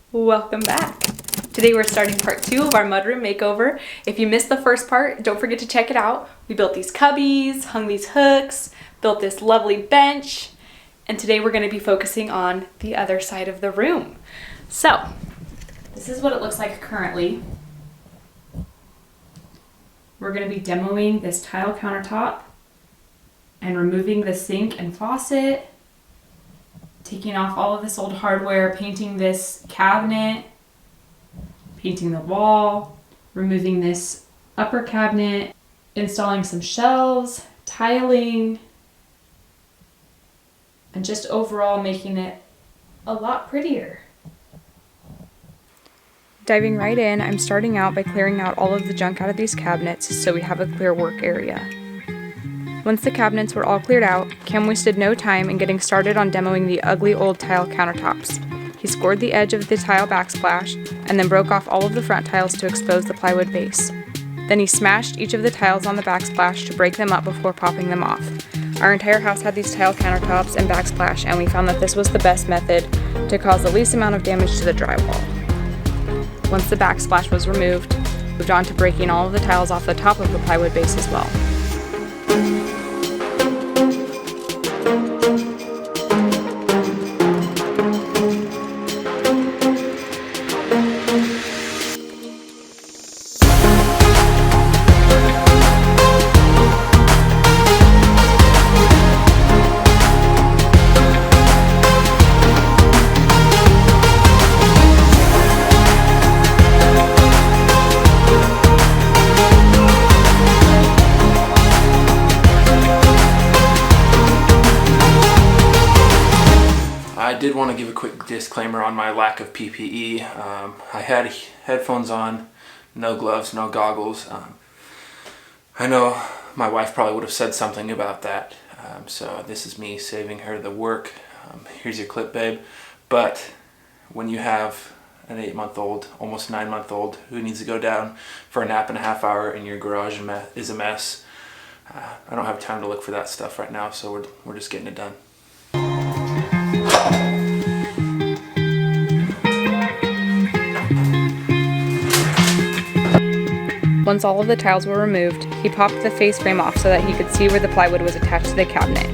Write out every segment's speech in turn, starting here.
Welcome back. Today we're starting part 2 of our mudroom makeover. If you missed the first part, don't forget to check it out. We built these cubbies, hung these hooks, built this lovely bench, and today we're going to be focusing on the other side of the room. So, this is what it looks like currently. We're going to be demoing this tile countertop and removing the sink and faucet, taking off all of this old hardware, painting this cabinet, painting the wall, removing this upper cabinet, installing some shelves, tiling, and just overall making it a lot prettier. Diving right in, I'm starting out by clearing out all of the junk out of these cabinets so we have a clear work area. Once the cabinets were all cleared out, Cam wasted no time in getting started on demoing the ugly old tile countertops. He scored the edge of the tile backsplash and then broke off all of the front tiles to expose the plywood base. Then he smashed each of the tiles on the backsplash to break them up before popping them off. Our entire house had these tile countertops and backsplash, and we found that this was the best method to cause the least amount of damage to the drywall. Once the backsplash was removed, we moved on to breaking all of the tiles off the top of the plywood base as well. I did want to give a quick disclaimer on my lack of PPE. I had headphones on, no gloves, no goggles. I know my wife probably would have said something about that, so this is me saving her the work. Here's your clip, babe. But when you have an 8-month-old, almost 9-month-old who needs to go down for a nap in a half hour and your garage is a mess, I don't have time to look for that stuff right now, so we're just getting it done. Once all of the tiles were removed, he popped the face frame off so that he could see where the plywood was attached to the cabinet.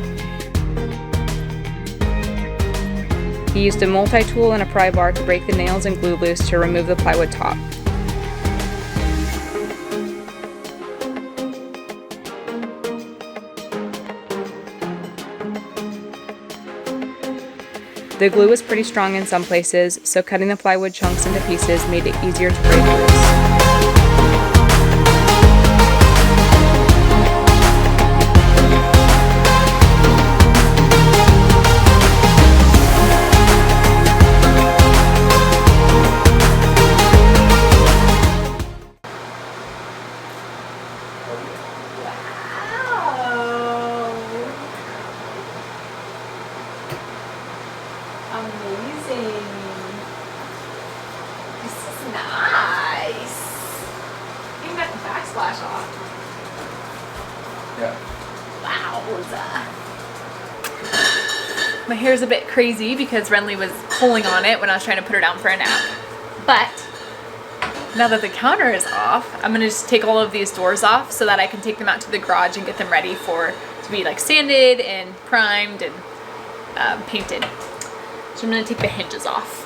He used a multi-tool and a pry bar to break the nails and glue loose to remove the plywood top. The glue was pretty strong in some places, so cutting the plywood chunks into pieces made it easier to break loose. Amazing. This is nice. You got the backsplash off. Yeah. Wow. My hair's a bit crazy because Renly was pulling on it when I was trying to put her down for a nap. But now that the counter is off, I'm gonna just take all of these doors off so that I can take them out to the garage and get them ready to be like sanded and primed and painted. So I'm gonna take the hinges off.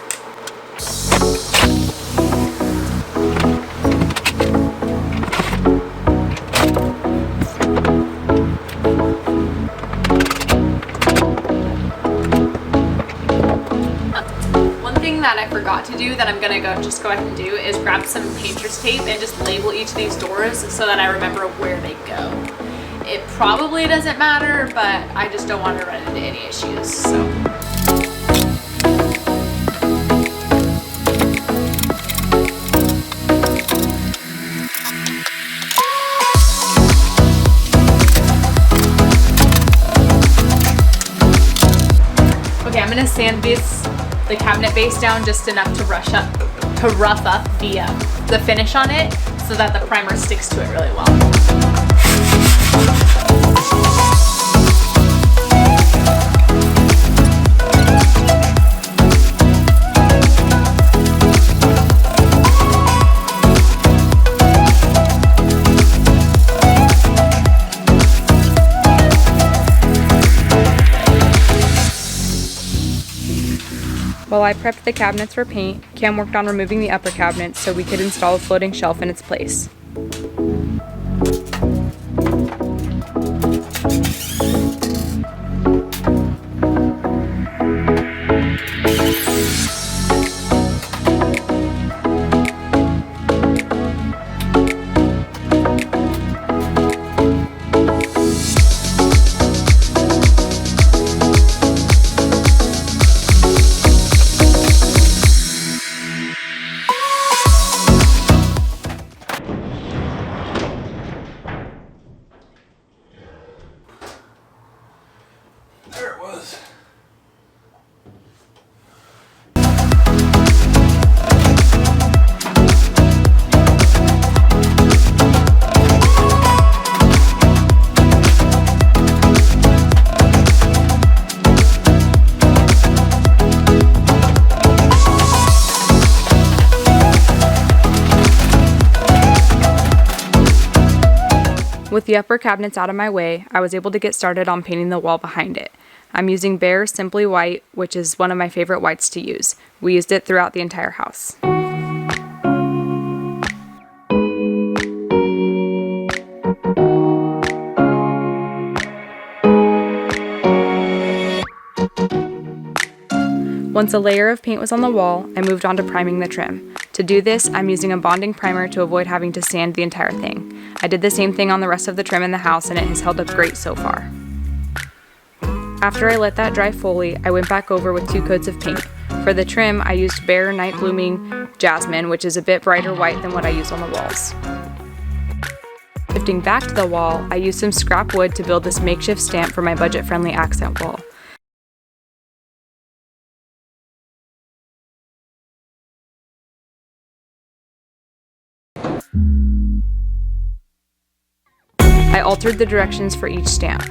One thing thing that I forgot to do that I'm gonna just go ahead and do is grab some painter's tape and just label each of these doors so that I remember where they go. It probably doesn't matter, but I just don't want to run into any issues, so. Okay, I'm gonna sand the cabinet base down just enough to rough up the finish on it so that the primer sticks to it really well. While I prepped the cabinets for paint, Cam worked on removing the upper cabinets so we could install a floating shelf in its place. There it was. With the upper cabinets out of my way, I was able to get started on painting the wall behind it. I'm using Behr Simply White, which is one of my favorite whites to use. We used it throughout the entire house. Once a layer of paint was on the wall, I moved on to priming the trim. To do this, I'm using a bonding primer to avoid having to sand the entire thing. I did the same thing on the rest of the trim in the house and it has held up great so far. After I let that dry fully, I went back over with 2 coats of paint. For the trim, I used Behr Night Blooming Jasmine, which is a bit brighter white than what I use on the walls. Shifting back to the wall, I used some scrap wood to build this makeshift stamp for my budget-friendly accent wall. I altered the directions for each stamp.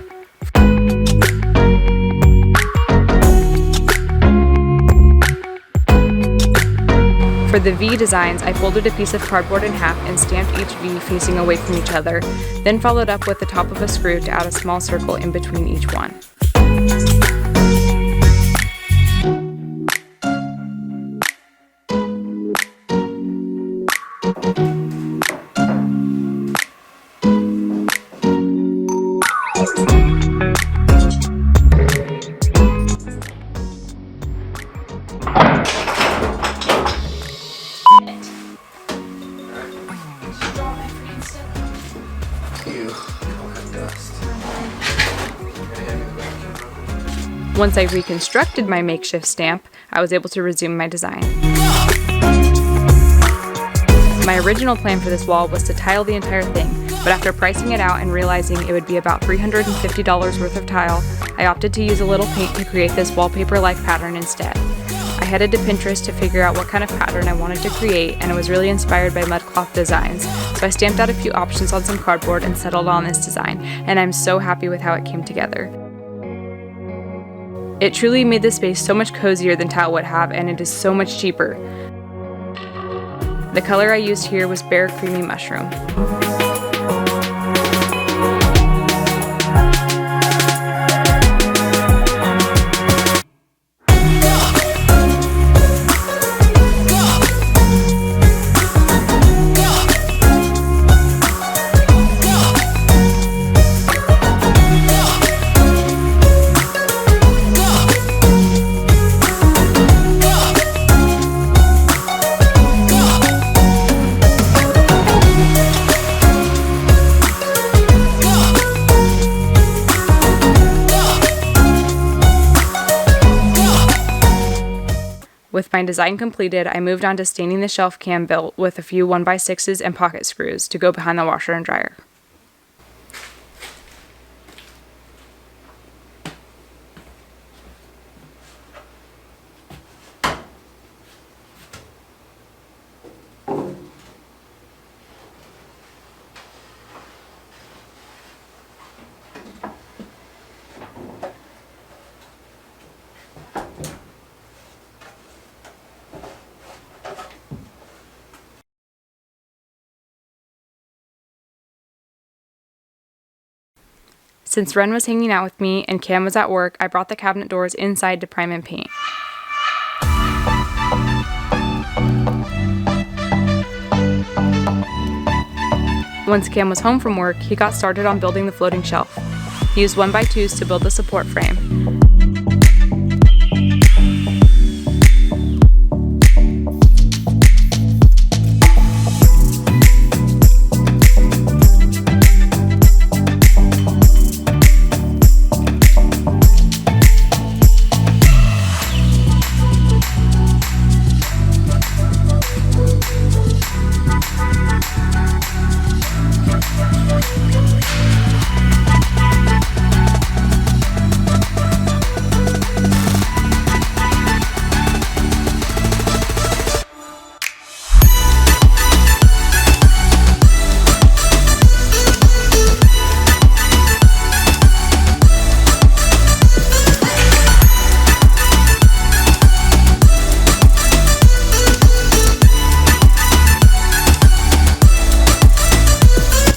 For the V designs, I folded a piece of cardboard in half and stamped each V facing away from each other, then followed up with the top of a screw to add a small circle in between each one. Once I reconstructed my makeshift stamp, I was able to resume my design. My original plan for this wall was to tile the entire thing, but after pricing it out and realizing it would be about $350 worth of tile, I opted to use a little paint to create this wallpaper-like pattern instead. I headed to Pinterest to figure out what kind of pattern I wanted to create, and I was really inspired by mudcloth designs, so I stamped out a few options on some cardboard and settled on this design, and I'm so happy with how it came together. It truly made the space so much cozier than tile would have, and it is so much cheaper. The color I used here was Behr Creamy Mushroom. With my design completed, I moved on to staining the shelf cam built with a few 1x6s and pocket screws to go behind the washer and dryer. Since Ren was hanging out with me and Cam was at work, I brought the cabinet doors inside to prime and paint. Once Cam was home from work, he got started on building the floating shelf. He used 1x2s to build the support frame.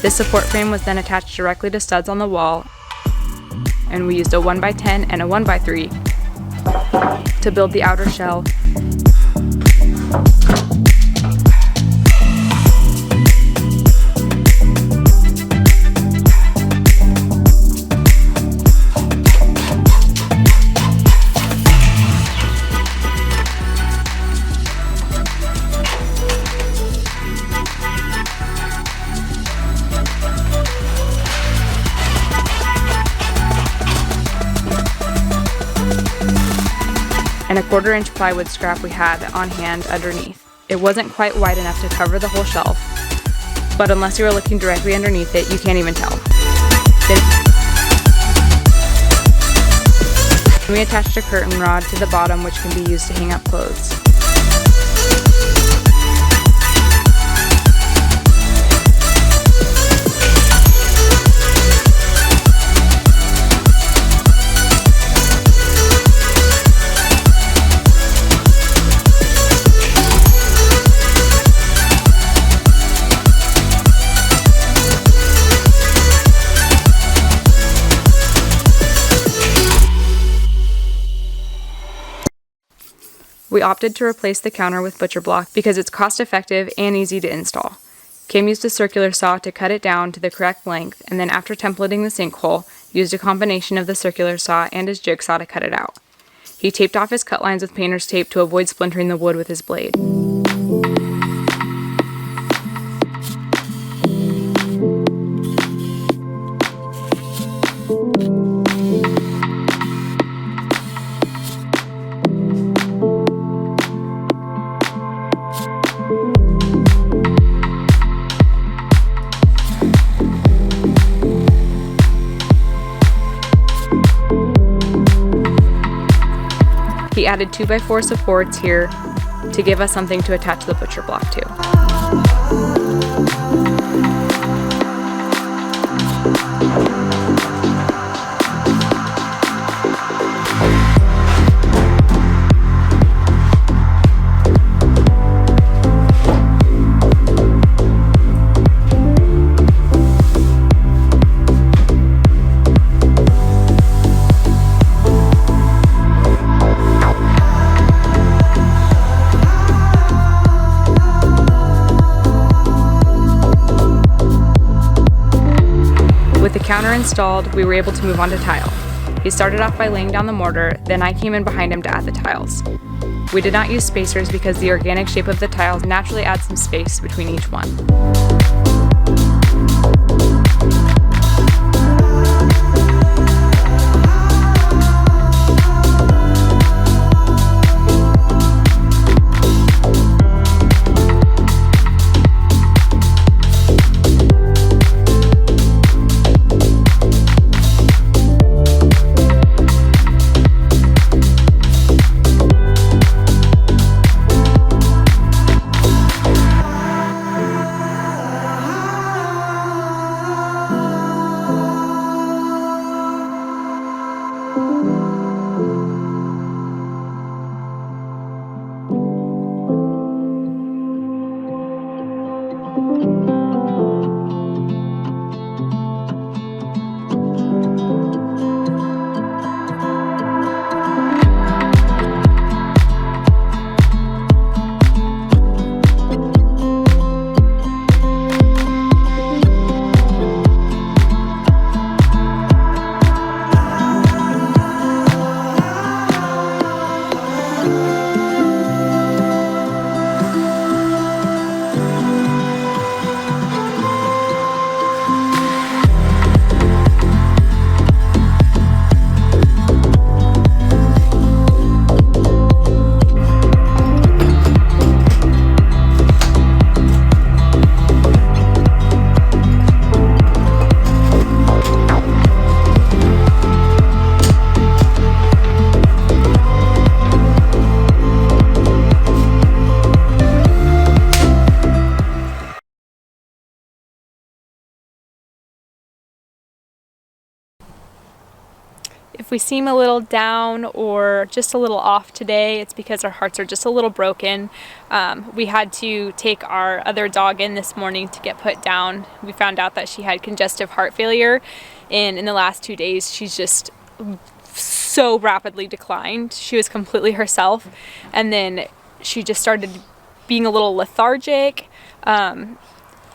This support frame was then attached directly to studs on the wall, and we used a 1x10 and a 1x3 to build the outer shell. And a 1/4-inch plywood scrap we had on hand underneath. It wasn't quite wide enough to cover the whole shelf, but unless you were looking directly underneath it, you can't even tell. Then we attached a curtain rod to the bottom, which can be used to hang up clothes. We opted to replace the counter with butcher block because it's cost effective and easy to install. Cam used a circular saw to cut it down to the correct length, and then after templating the sinkhole, used a combination of the circular saw and his jigsaw to cut it out. He taped off his cut lines with painter's tape to avoid splintering the wood with his blade. He added 2x4 supports here to give us something to attach the butcher block to. With the counter installed, we were able to move on to tile. He started off by laying down the mortar, then I came in behind him to add the tiles. We did not use spacers because the organic shape of the tiles naturally adds some space between each one. If we seem a little down or just a little off today, it's because our hearts are just a little broken. We had to take our other dog in this morning to get put down. We found out that she had congestive heart failure, and in the last 2 days she's just so rapidly declined. She was completely herself, and then she just started being a little lethargic,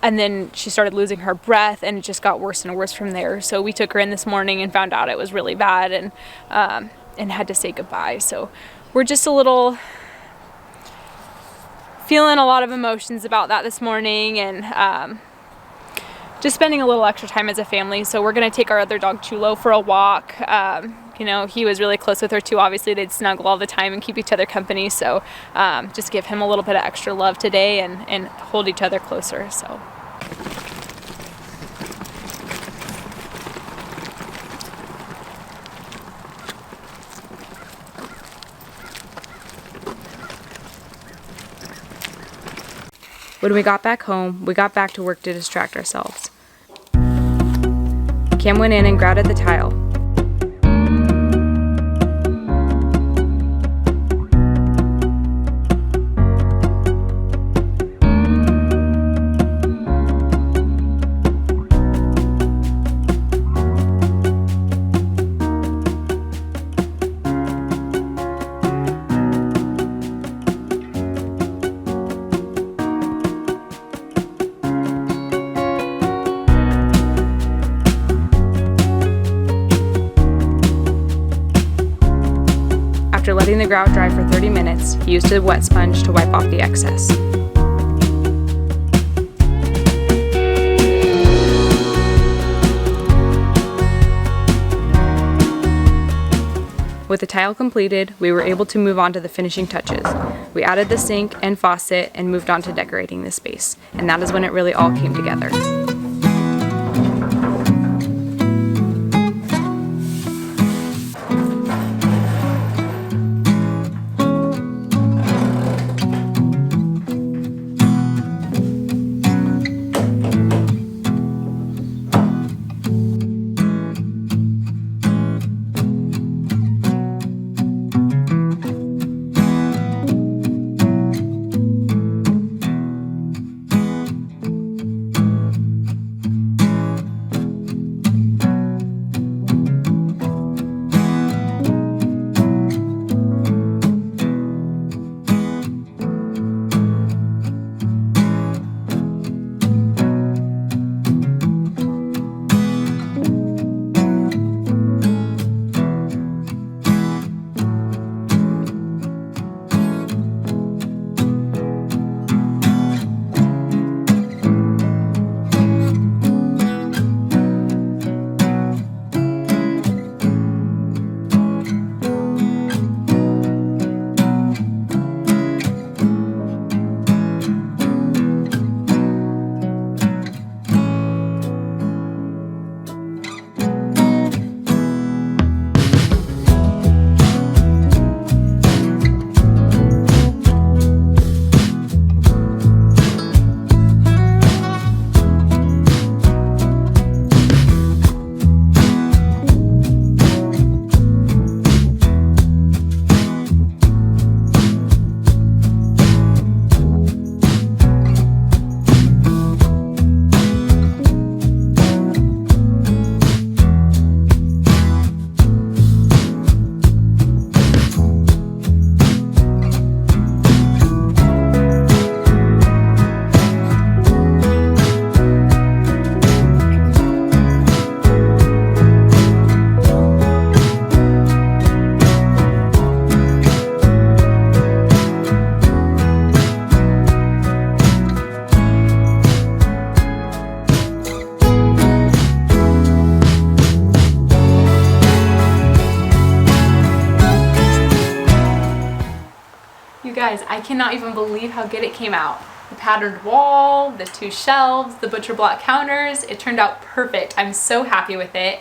and then she started losing her breath, and it just got worse and worse from there. So we took her in this morning and found out it was really bad, and had to say goodbye. So we're just a little feeling a lot of emotions about that this morning, and just spending a little extra time as a family. So we're gonna take our other dog Chulo for a walk. You know, he was really close with her too. Obviously they'd snuggle all the time and keep each other company. So just give him a little bit of extra love today, and hold each other closer. So. When we got back home, we got back to work to distract ourselves. Kim went in and grouted the tile. After letting the grout dry for 30 minutes, he used a wet sponge to wipe off the excess. With the tile completed, we were able to move on to the finishing touches. We added the sink and faucet and moved on to decorating the space, and that is when it really all came together. You guys, I cannot even believe how good it came out. The patterned wall, the 2 shelves, the butcher block counters, it turned out perfect. I'm so happy with it.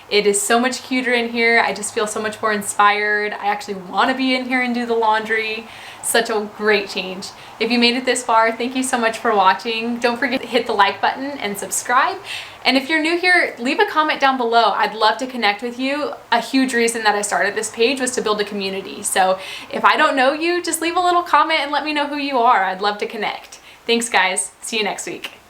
It is so much cuter in here. I just feel so much more inspired. I actually want to be in here and do the laundry. Such a great change. If you made it this far, thank you so much for watching. Don't forget to hit the like button and subscribe. And if you're new here, leave a comment down below. I'd love to connect with you. A huge reason that I started this page was to build a community. So if I don't know you, just leave a little comment and let me know who you are. I'd love to connect. Thanks guys. See you next week.